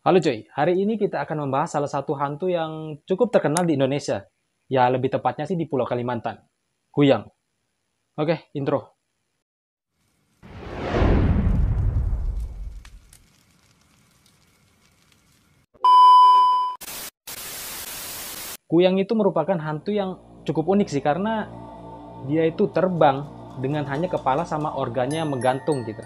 Halo cuy, hari ini kita akan membahas salah satu hantu yang cukup terkenal di Indonesia. Ya, lebih tepatnya sih di Pulau Kalimantan. Kuyang. Oke, intro. Kuyang itu merupakan hantu yang cukup unik sih, karena dia itu terbang dengan hanya kepala sama organnya yang menggantung gitu.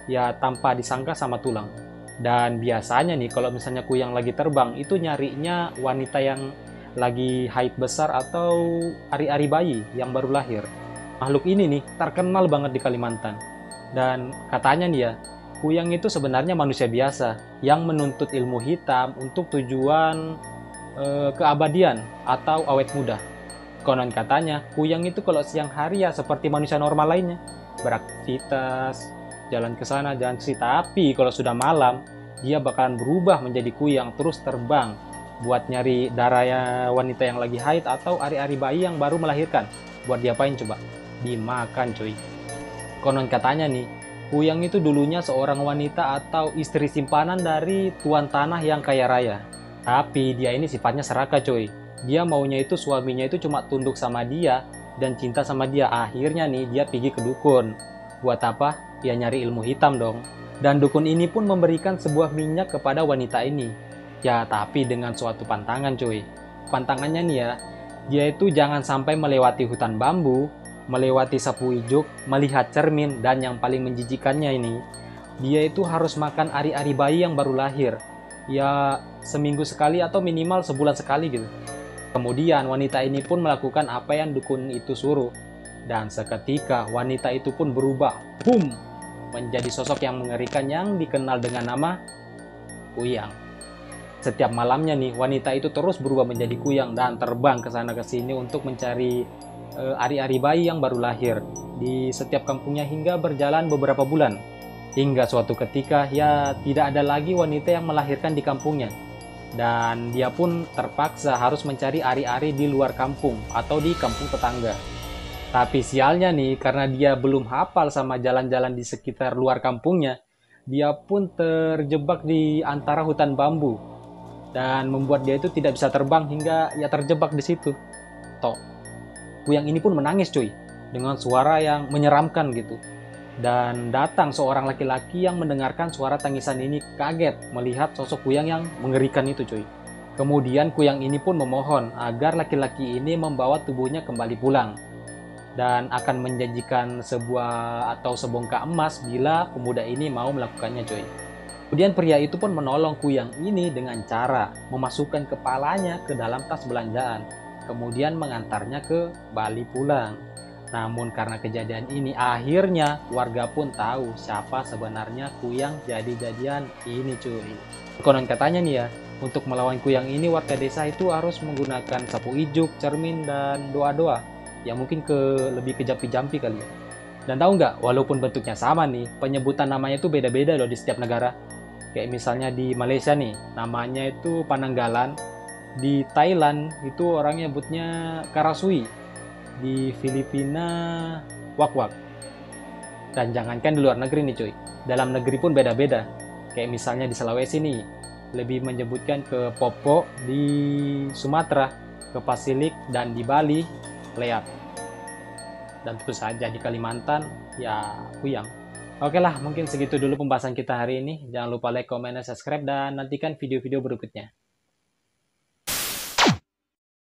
Ya, tanpa disangka sama tulang. Dan biasanya nih, kalau misalnya kuyang lagi terbang, itu nyarinya wanita yang lagi haid besar atau ari-ari bayi yang baru lahir. Makhluk ini nih terkenal banget di Kalimantan. Dan katanya nih ya, kuyang itu sebenarnya manusia biasa yang menuntut ilmu hitam untuk tujuan keabadian atau awet muda. Konon katanya, kuyang itu kalau siang hari ya seperti manusia normal lainnya, beraktivitas, jalan ke sana, jalan ke sini. Tapi kalau sudah malam, dia bakalan berubah menjadi kuyang terus terbang buat nyari darah ya wanita yang lagi haid atau ari-ari bayi yang baru melahirkan. Buat diapain coba? Dimakan cuy. Konon katanya nih, kuyang itu dulunya seorang wanita atau istri simpanan dari tuan tanah yang kaya raya. Tapi dia ini sifatnya serakah cuy. Dia maunya itu suaminya itu cuma tunduk sama dia dan cinta sama dia. Akhirnya nih dia pergi ke dukun. Buat apa? Dia nyari ilmu hitam dong. Dan dukun ini pun memberikan sebuah minyak kepada wanita ini. Ya tapi dengan suatu pantangan cuy. Pantangannya nih ya, dia itu jangan sampai melewati hutan bambu, melewati sapu ijuk, melihat cermin, dan yang paling menjijikannya ini, dia itu harus makan ari-ari bayi yang baru lahir. Ya, seminggu sekali atau minimal sebulan sekali gitu. Kemudian wanita ini pun melakukan apa yang dukun itu suruh. Dan seketika wanita itu pun berubah, boom, menjadi sosok yang mengerikan yang dikenal dengan nama Kuyang. Setiap malamnya nih, wanita itu terus berubah menjadi kuyang dan terbang ke sana ke sini untuk mencari ari-ari bayi yang baru lahir di setiap kampungnya hingga berjalan beberapa bulan. Hingga suatu ketika ya tidak ada lagi wanita yang melahirkan di kampungnya. Dan dia pun terpaksa harus mencari ari-ari di luar kampung atau di kampung tetangga. Tapi sialnya nih, karena dia belum hafal sama jalan-jalan di sekitar luar kampungnya, dia pun terjebak di antara hutan bambu dan membuat dia itu tidak bisa terbang hingga ya terjebak di situ. Toh, kuyang ini pun menangis cuy, dengan suara yang menyeramkan gitu. Dan datang seorang laki-laki yang mendengarkan suara tangisan ini kaget melihat sosok kuyang yang mengerikan itu cuy. Kemudian kuyang ini pun memohon agar laki-laki ini membawa tubuhnya kembali pulang. Dan akan menjanjikan sebuah atau sebongkah emas bila pemuda ini mau melakukannya cuy. Kemudian pria itu pun menolong kuyang ini dengan cara memasukkan kepalanya ke dalam tas belanjaan. Kemudian mengantarnya ke Bali pulang. Namun karena kejadian ini akhirnya warga pun tahu siapa sebenarnya kuyang jadi-jadian ini cuy. Konon katanya nih ya, untuk melawan kuyang ini warga desa itu harus menggunakan sapu ijuk, cermin, dan doa-doa. Ya mungkin lebih ke jampi-jampi kali ya. Dan tahu nggak, walaupun bentuknya sama nih, penyebutan namanya itu beda-beda loh di setiap negara. Kayak misalnya di Malaysia nih, namanya itu Pananggalan. Di Thailand itu orang nyebutnya Karasui. Di Filipina Wakwak. Dan jangankan di luar negeri nih cuy, dalam negeri pun beda-beda. Kayak misalnya di Sulawesi nih, lebih menyebutkan ke Popo, di Sumatera ke Pasilik, dan di Bali Leak. Dan tentu saja di Kalimantan ya Kuyang. Oke lah, mungkin segitu dulu pembahasan kita hari ini. Jangan lupa like, comment, dan subscribe, dan nantikan video-video berikutnya.